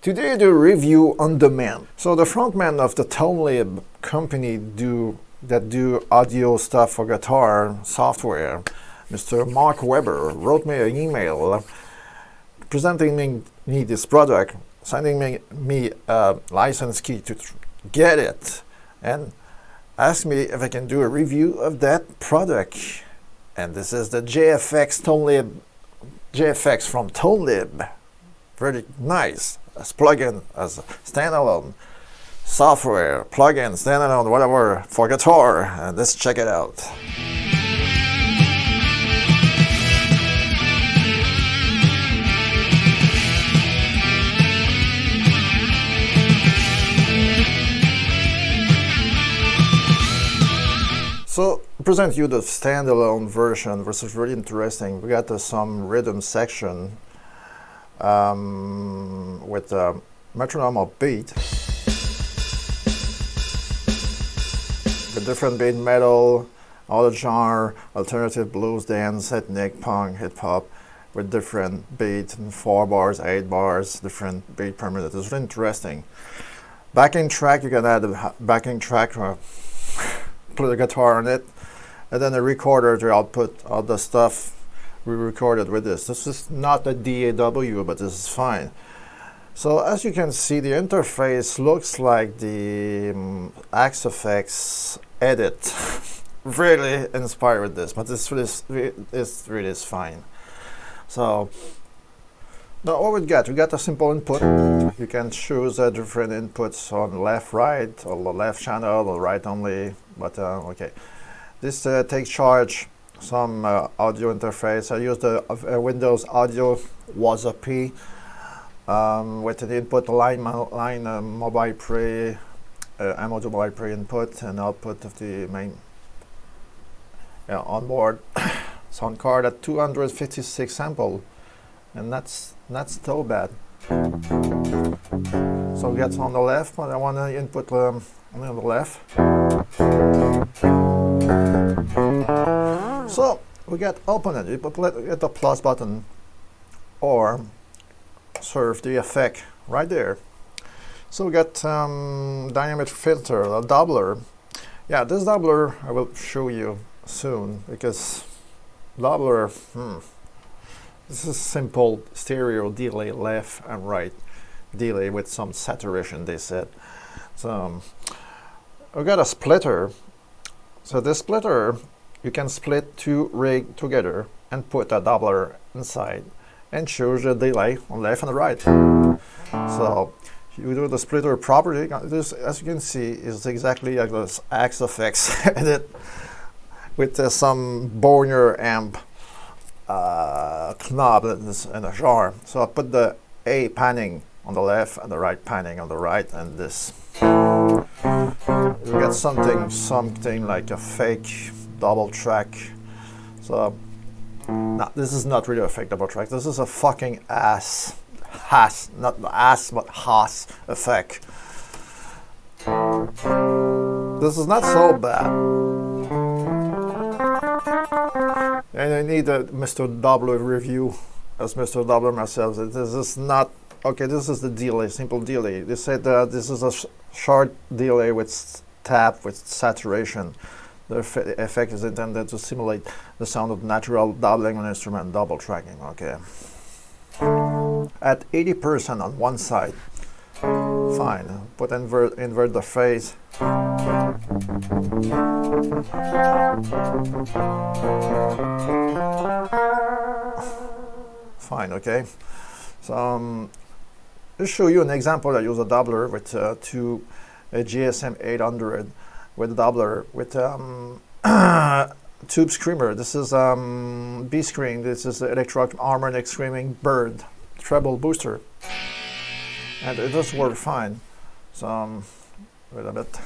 Today I do a review on demand. So the frontman of the ToneLib company that do audio stuff for guitar software, Mr. Mark Weber, wrote me an email presenting me this product, sending me a license key to get it, and asked me if I can do a review of that product. And this is the GFX GFX from ToneLib. Very nice as plugin, as standalone software, plugin, standalone, whatever, for guitar. And let's check it out. So I present you the standalone version, which is really interesting. We got some rhythm section with a metronome beat, the different beat metal, auto genre, alternative blues, dance, ethnic, punk, hip hop, with different beats, 4 bars, 8 bars, different beat per minute. It's really interesting. Backing track, you can add a backing track, put a guitar on it, and then a recorder to output all the stuff we recorded with this. This is not a DAW, but this is fine. So as you can see, the interface looks like the GFX edit. Really inspired with this, but this really is fine. So now what we got a simple input. You can choose different inputs on left, right, or the left channel, or right only, but okay. This takes charge some audio interface. I use the Windows Audio WASA-P with an input line mobile pre, mobile pre input and output of the main onboard sound card at 256 sample, and that's not so bad. So it gets on the left, but I want to input on the left. So we get open it. You hit the plus button or serve the effect right there. So we got dynamic filter, a doubler. Yeah, this doubler I will show you soon, because doubler, this is simple stereo delay, left and right delay with some saturation, they said. So we got a splitter. So this splitter, you can split 2 rigs together and put a doubler inside and choose the delay on left and right. So you do the splitter property. This, as you can see, is exactly like this GFX edit with some Bonnier amp knob and a jar. So I put the A panning on the left and the right panning on the right, and this. You get something like a fake double track. So no, this is not really a fake double track. This is a fucking Haas, not ass, but Haas effect. This is not so bad. And I need a Mr. Doubler review as Mr. Doubler myself. This is not okay. This is the delay, simple delay. They said that this is a short delay with tap with saturation. The effect is intended to simulate the sound of natural doubling on instrument, double tracking. Okay. At 80% on one side. Fine. Put invert the phase. Fine. Okay. So I'll show you an example. I use a doubler with a GSM 800 with a doubler with tube screamer. This is B screen. This is the electro harmonic screaming bird treble booster, and it does work fine. So wait a bit.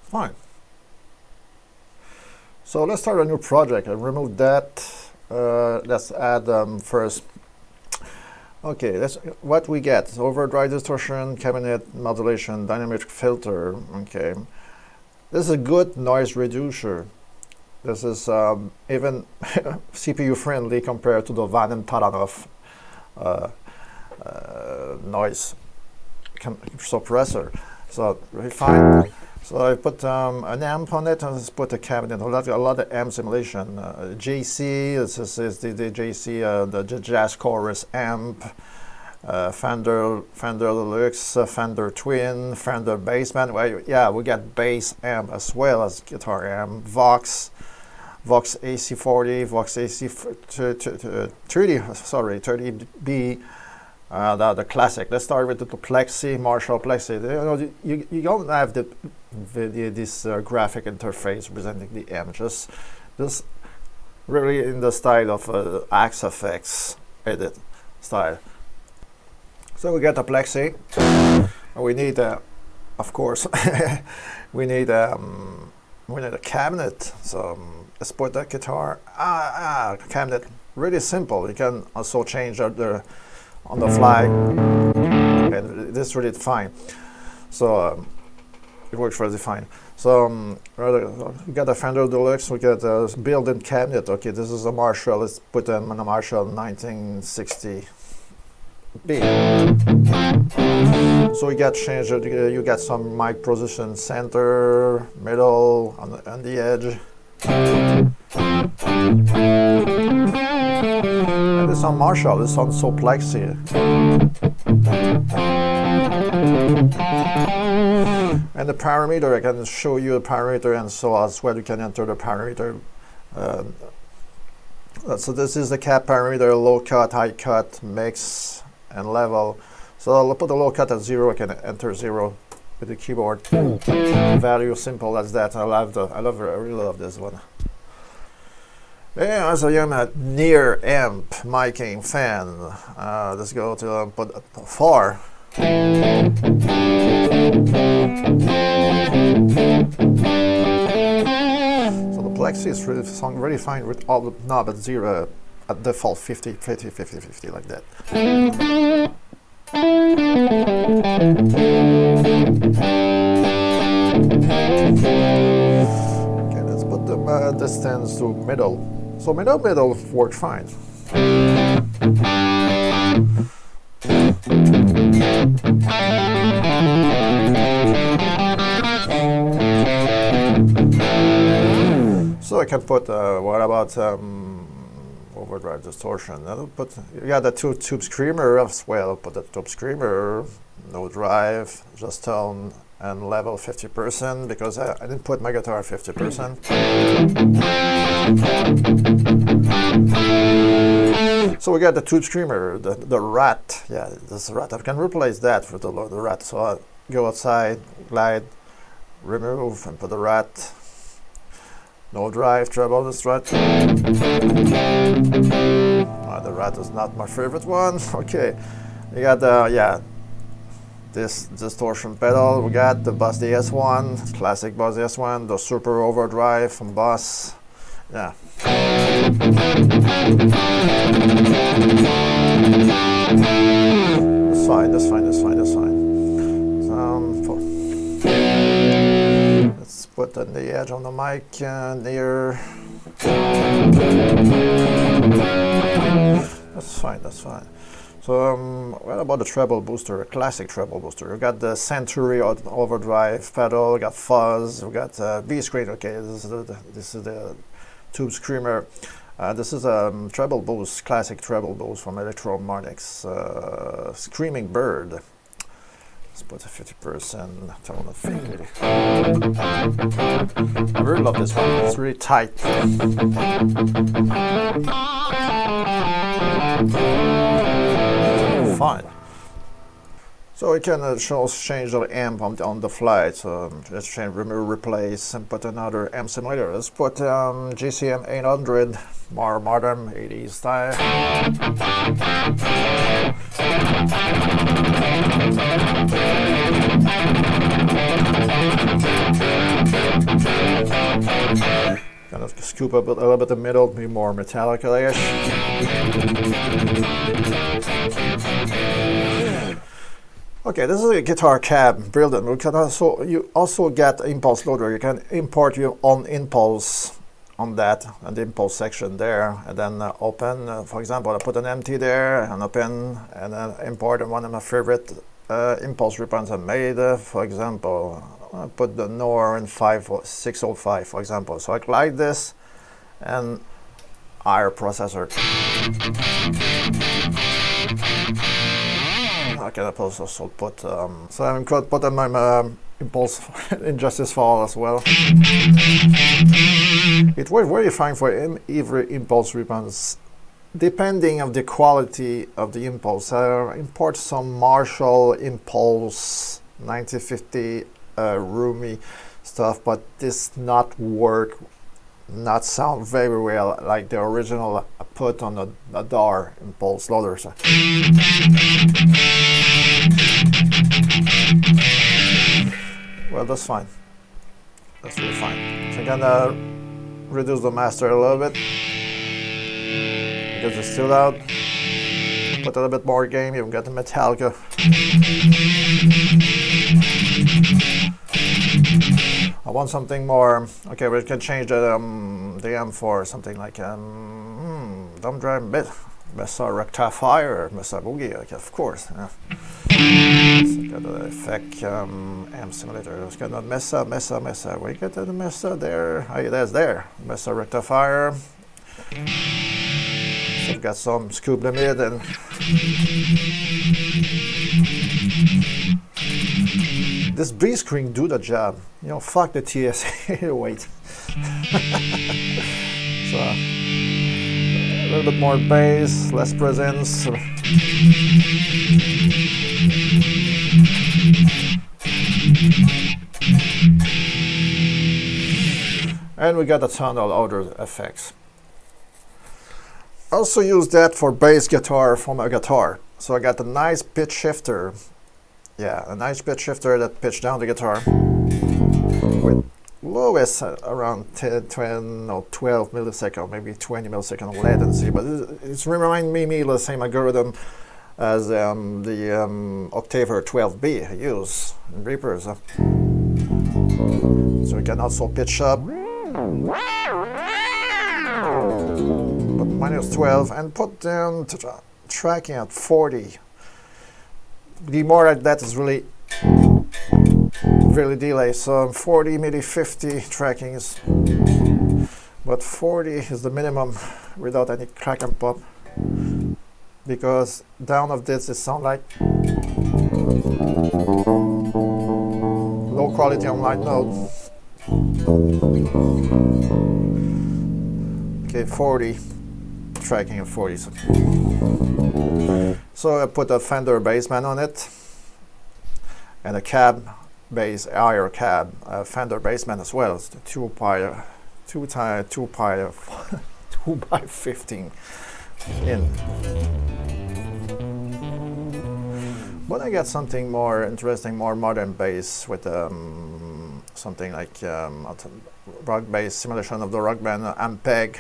Fine. So let's start a new project. I remove that. Let's add first. Okay, that's what we get. Overdrive, distortion, cabinet, modulation, dynamic filter. Okay, This is a good noise reducer. This is even CPU friendly compared to the Van Taranov noise suppressor. So very fine. So I put an amp on it, and let's put a cabinet. A lot of amp simulation. JC, this is the JC, the Jazz Chorus amp. Fender Deluxe, Fender Twin, Fender Bassman. Well, yeah, we got bass amp as well as guitar amp. Vox AC40, Vox AC30B. The classic. Let's start with the Plexi, Marshall Plexi. You don't have this graphic interface representing the amp. Just really in the style of XFX edit style. So we get a Plexi. We need, of course, we need a cabinet. So let's put that guitar. Cabinet. Really simple. You can also change on the fly, and this really fine. So it works really fine. So we got a Fender Deluxe. We got a built-in cabinet. Okay, this is a Marshall. Let's put a Marshall 1960. So you got change. You got some mic position, center, middle, on the edge. And this on Marshall. This on so Plexi. And the parameter, I can show you a parameter, and so as well you can enter the parameter. So this is the cap parameter: low cut, high cut, mix, and level. So I'll put the low cut at 0. I can enter 0 with the keyboard. Value simple as that. I really love this one. Yeah, as I am a near amp miking fan. Let's go to put 4. So the Plexi is really sound really fine with all the knob at 0. At default 50, 50, 50, 50, like that. Okay, let's put the distance to middle. So middle work fine. So I can put what about overdrive distortion? I'll put, you got the tube screamer as well. I'll put the tube screamer, no drive, just tone and level 50% because I didn't put my guitar 50%. So we got the tube screamer, the rat. Yeah, this rat. I can replace that with the rat. So I go outside, glide, remove, and put the rat. No drive, treble, this rat. The rat is not my favorite one. Okay, you got the, this distortion pedal. We got the Boss DS1, classic Boss DS1, the Super Overdrive from Boss. Yeah. That's fine, that's fine, that's fine, that's fine. Let's put on the edge on the mic near. That's fine, that's fine. So what about the treble booster, a classic treble booster? We got the Century Overdrive pedal, we got fuzz, we got B-screen. Okay, this is the tube screamer. This is a treble boost, classic treble boost from Electromonics, Screaming Bird. Let's put a 50% tone of fake. I really love this one. It's really tight. Fine. So we can change the amp on the fly. So let's change, remove, replace, and put another amp simulator. Let's put GCM 800, more modern 80s style. Kind of scoop up a little bit the middle, be more Metallica-ish. Okay, this is a guitar cab built-in. You also get impulse loader. You can import your own impulse on that, and the impulse section there, and then open. For example, I put an empty there and open, and then import one of my favorite impulse ribbons I made. For example, I put the NOR in 605, for example. So I like this, and higher processor. I can also put so I could put in my impulse injustice file as well. It works very fine for every impulse response, depending on the quality of the impulse. I import some Marshall impulse 9050 roomy stuff, but this not sound very well like the original I put on the DAR impulse loader. Well, that's fine. That's really fine. So I'm gonna reduce the master a little bit because it's still loud. Put a little bit more gain. You've got the Metallica. I want something more. Okay, we can change the M for something like dumb drive bit. Mesa rectifier, Mesa boogie, okay, of course. Yeah. So got the effect amp simulator. It's got the Mesa. We get the Mesa there. Oh, yeah, that's there. Mesa rectifier. So we've got some scoop limit and this B screen do the job. You know, fuck the TSA. Wait. So a little bit more bass, less presence. And we got a ton of other effects. Also use that for bass guitar from a guitar. So I got a nice pitch shifter. Yeah, a nice pitch shifter that pitched down the guitar with lowest around 10, 12 millisecond, maybe 20 millisecond latency. But it's remind me the same algorithm as the Octaver 12B I use in Reapers. So we can also pitch up, but -12, and put down tracking at 40. The more like that is really delay. So 40, maybe 50 tracking is, but 40 is the minimum without any crack and pop. Because down of this it sounds like low quality on light note. Okay, 40 tracking at 40. So I put a Fender Bassman on it and a cab bass, higher cab, Fender Bassman as well. It's the 2x15 in. But I got something more interesting, more modern bass with something like rock bass simulation of the Rock Band Ampeg,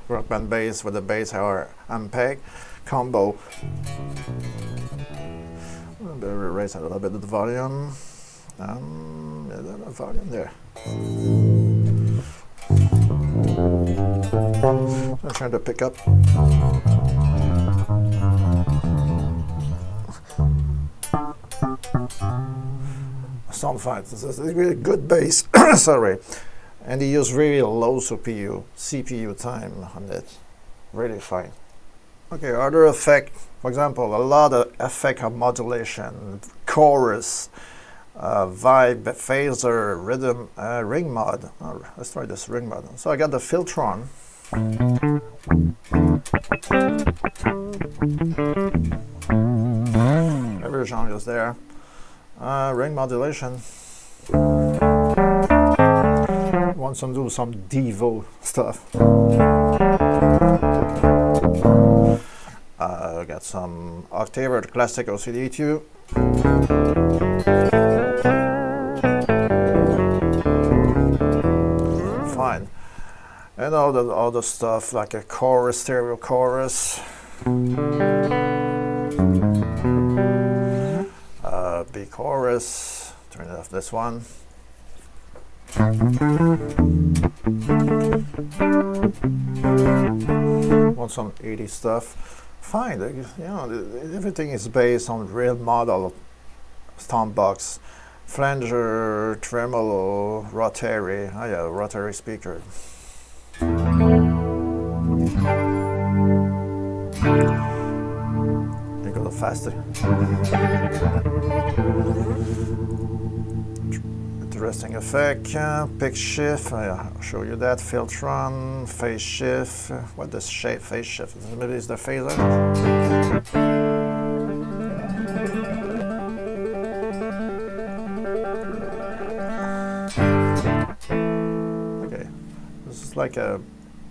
Rock Band bass with the bass or Ampeg combo. I'm going to raise a little bit of the volume. The volume there. I'm trying to pick up. Sound fine. This is a really good bass. Sorry. And he used really low CPU time on it. Really fine. Okay, other effect. For example, a lot of effect of modulation, chorus, vibe, phaser, rhythm, ring mod. Let's try this ring mod. So I got the Filtron. Every genre is there. Ring modulation. Want to do some Devo stuff. Got some Octaver classic OCD2. Fine. And all the other stuff like a chorus, stereo chorus. B chorus, turn off this one. Want some 80s stuff? Fine, you know, everything is based on real model stomp box, flanger, tremolo, rotary. Oh yeah, rotary speaker. You go faster. Interesting effect, pitch shift, I'll show you that, filtron, phase shift, what does phase shift, maybe it's the phaser. Okay, this is like a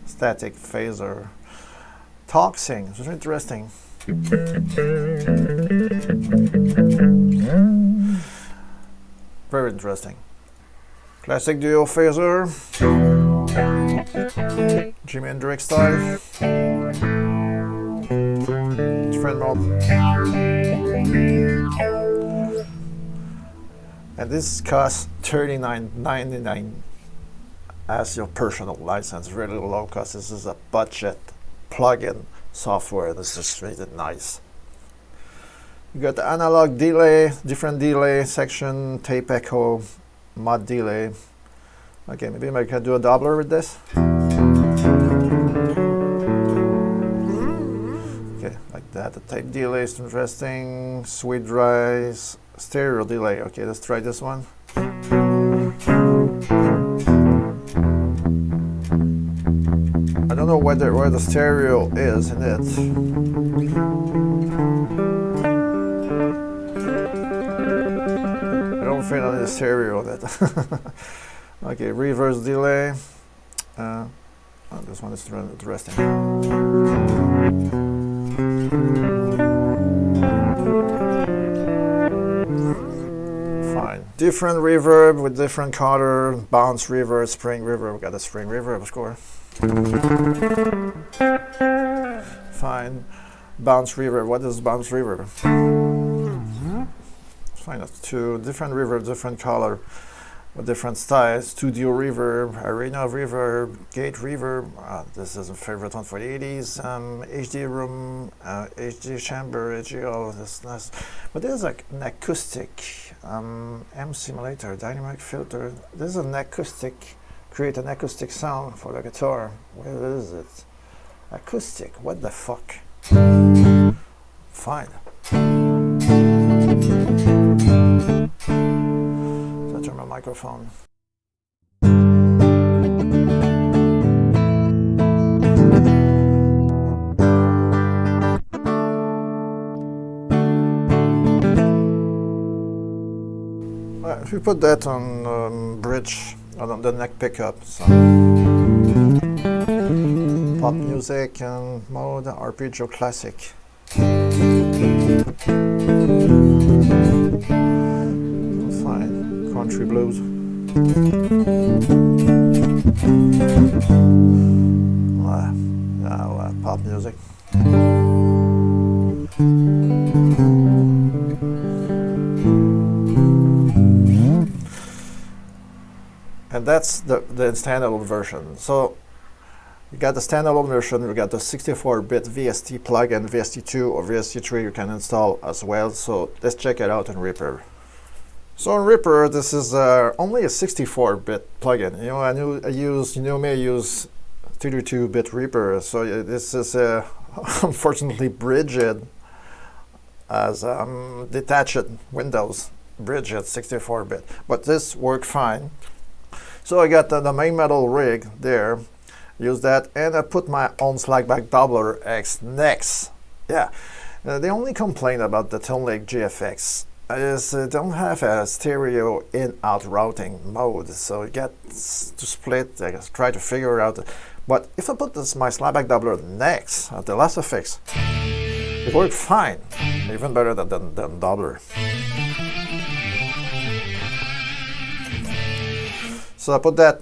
static phaser. Toxing, it's very interesting. Very interesting. Classic duo phaser, Jimi Hendrix style. Different mode. And this costs $39.99 as your personal license. Really low cost. This is a budget plugin software. This is really nice. You got the analog delay, different delay section, tape echo, mod delay. Okay, maybe I can do a doubler with this. Okay, like that. The tape delay is interesting. Sweet rise, stereo delay. Okay, let's try this one. I don't know where the stereo is in it. I don't feel any stereo on it. Okay, reverse delay. Oh, this one is interesting. Fine. Different reverb with different color. Bounce reverb, spring reverb. We got a spring reverb, of course. Fine. Bounce reverb. What is bounce reverb? Fine. That's two different reverb, different color, with different styles. Studio reverb, arena reverb, gate reverb. This is a favorite one for the 80s. HD room, HD chamber, HGL. That's nice. But there's like an acoustic M simulator, dynamic filter. This is an acoustic. Create an acoustic sound for the guitar. Where is it? Acoustic. What the fuck? Fine. So I turn my microphone. If you put that on bridge, on the neck pickup, so pop music and mode, arpeggio classic. Fine, country blues. Pop music. And that's the standalone version. So you got the standalone version, you got the 64-bit VST plugin, VST2 or VST3 you can install as well. So let's check it out in Reaper. So in Reaper, this is only a 64-bit plugin. You know, I may use 32-bit Reaper. So this is unfortunately bridged as detached Windows, bridged 64-bit. But this worked fine. So I got the main metal rig there, use that, and I put my own slagback doubler X next. Yeah, the only complaint about the ToneLib's GFX is it don't have a stereo in-out routing mode, so you get to split, I guess, try to figure it out. But if I put my slagback doubler next at the last effects, it worked fine, even better than doubler. So I put that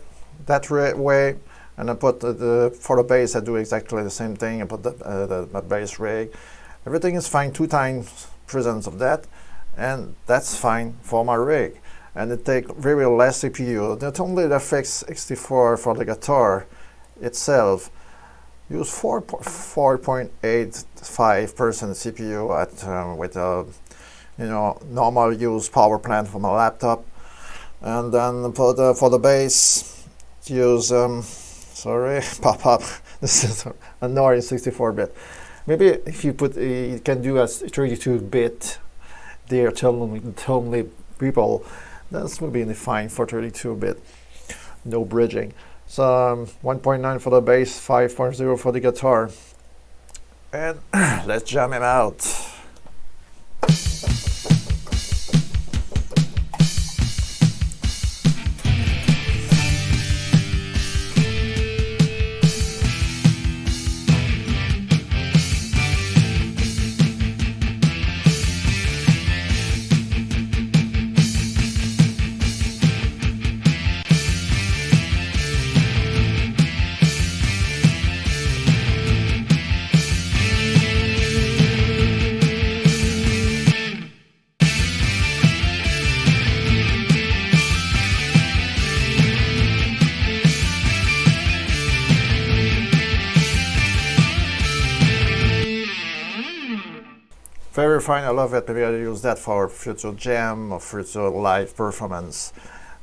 way, and I put for the bass I do exactly the same thing. I put my bass rig. Everything is fine, 2 times presence of that. and that's fine for my rig. And it takes very less CPU. Not only the FX64 for the guitar itself use 4.85% CPU at with a normal use power plant from a laptop, and then for the bass use sorry pop up. This is annoying 64-bit. Maybe if you put you can do as 32-bit. They're ToneLib people. That's will be fine for 32-bit, no bridging. So 1.9 for the bass, 5.0 for the guitar, and let's jam him out. Very fine, I love it. Maybe I'll use that for future jam or future live performance,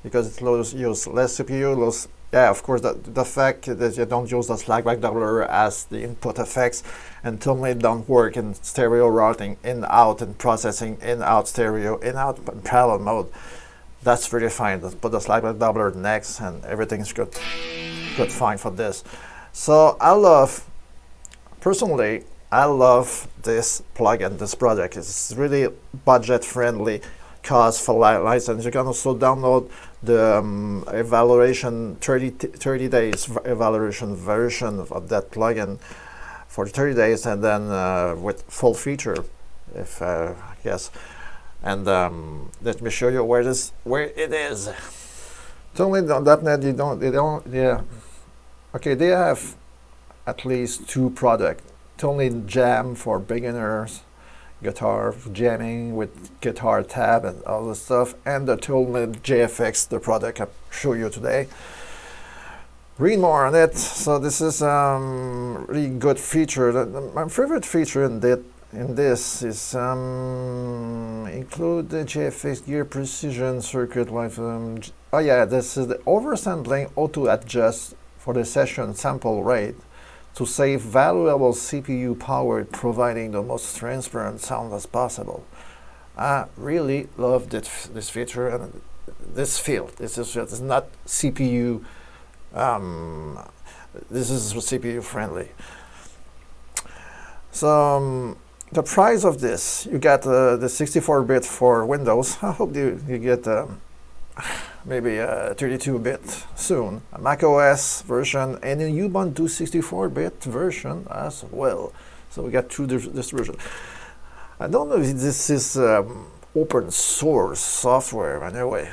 because it uses less CPU. Yeah, of course, the fact that you don't use the slagback doubler as the input effects, and ToneLib don't work in stereo routing, in-out, and processing, in-out stereo, in-out parallel mode. That's really fine. Let's put the slagback doubler next, and everything's good fine for this. So personally, I love this plugin, this project. It's really budget friendly, cost for license. You can also download the evaluation 30 days evaluation version of that plugin for 30 days, and then with full feature, if yes. And let me show you where it is. ToneLib.net, yeah. Okay, they have at least 2 products. ToneLib Jam for beginners, guitar jamming with guitar tab and all the stuff, and the ToneLib GFX, the product I'll show you today. Read more on it. So this is really good feature. My favorite feature in this is include the GFX gear precision circuit life. Oh yeah, this is the oversampling auto adjust for the session sample rate to save valuable CPU power, providing the most transparent sound as possible. I really love this feature and this field. This is not CPU. This is CPU friendly. So the price of this, you get the 64-bit for Windows. I hope you get maybe a 32-bit soon, a Mac OS version, and a Ubuntu 64-bit version as well. So we got 2 this version. I don't know if this is open source software anyway.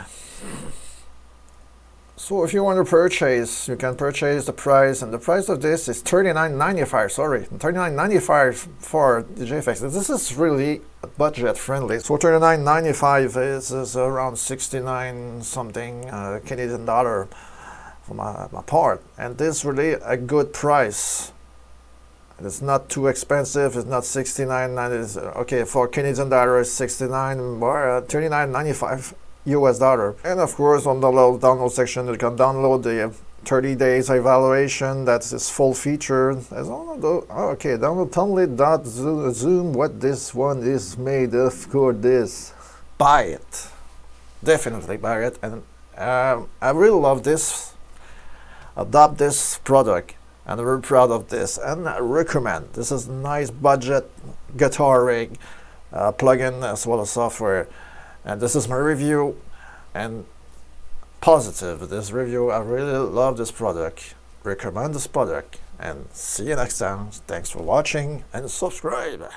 So if you want to purchase, you can purchase the price, and the price of this is $39.95. Sorry, $39.95 for the GFX. This is really budget friendly. So $39.95 is around 69 something Canadian dollar for my part, and this is really a good price. It's not too expensive. It's not $69.90. Okay, for Canadian dollar it's 69 or $39.95. US dollar. And of course, on the download section, you can download the 30 days evaluation. That's its full feature. Okay, download ToneLib.zoom. What this one is made of. For this, buy it. Definitely buy it. And I really love this. Adopt this product, and I'm very proud of this. And I recommend. This is a nice budget guitar rig, plugin as well as software. And this is my review, and positive this review. I really love this product, recommend this product, and see you next time. Thanks for watching and subscribe.